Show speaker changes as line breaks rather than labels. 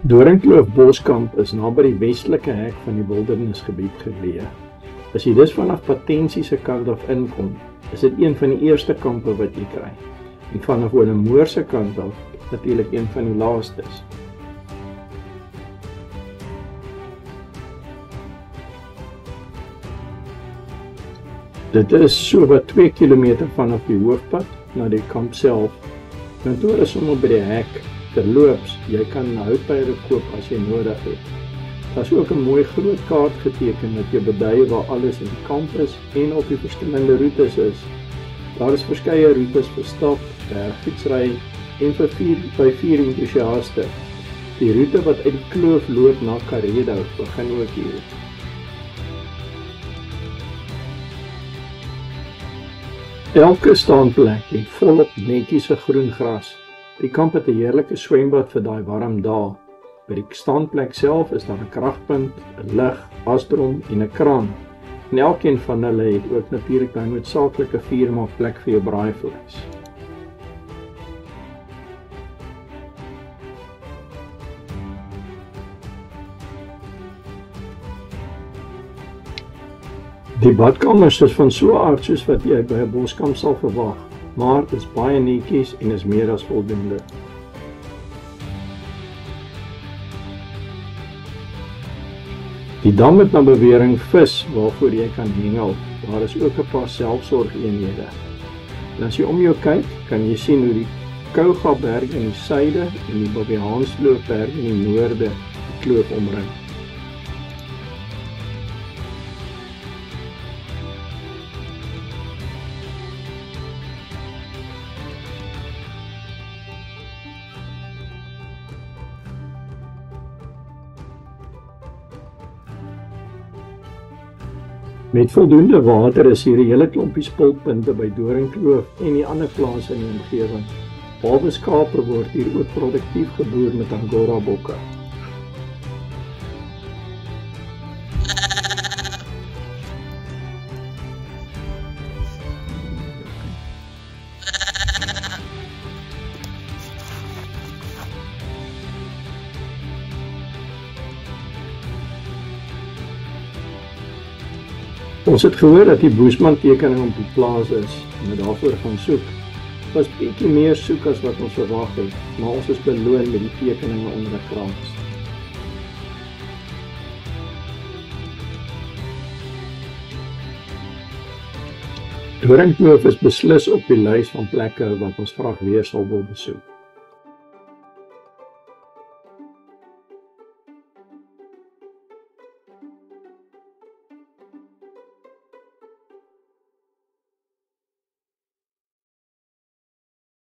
Doringkloof Boskamp is naby die westelike hek van die wildernisgebied geleë. As jy dus vanaf Patensie se kant af inkom, is dit een van die eerste kampe wat jy kry. En vanaf Willowmoor se kant af natuurlik een van die laastes. Dit is so wat 2 kilometer vanaf die hoofpad na die kamp self. Kantoor is sommer by die hek. Terloops, jy kan houtpyle koop as jy nodig het. Daar is ook 'n mooi groot kaart geteken met jou bedui waar alles in die kamp is en op die verskillende roetes is. Daar is verskeie roetes vir stap, fietsry en vir vier entoesiaste. Die roete wat uit die kloof loop na Karedo begin ook hier. Elke staanplek het volop netjiese groen gras. Die kamp het 'n heerlike swembad vir daai warm dae. By die staanplek self is daar 'n kragpunt, 'n lig, wasdrom en 'n kraan. En elkeen van hulle het ook natuurlik 'n noodsaaklike vuurmaakplek vir jou braaivleis. Die badkamers is van so 'n aard soos wat jy by 'n boskamp sal verwag, maar is baie netjies en is meer as voldoende. Die dam het na bewering vis waarvoor jy kan hengel. Daar is ook 'n paar selfsorgeenhede. En as jy om jou kyk, kan jy sien hoe die Kougaberg in die suide en die Bobbejaansloopberg in die noorde die kloof omring. Met voldoende water is hier 'n hele klompie spulpunte by Doringkloof en die ander plase in die omgewing. Behalwe skape word hier ook produktief geboer met Angora bokke. Ons het gehoor dat die Boesman tekening op die plaas is en het daarvoor gaan soek. Dit was bietjie meer soek as wat ons verwag het, maar ons is beloon met die tekeninge onder 'n krans. Doringkloof is beslis op die lys van plekke wat ons graag weer sal wil besoek.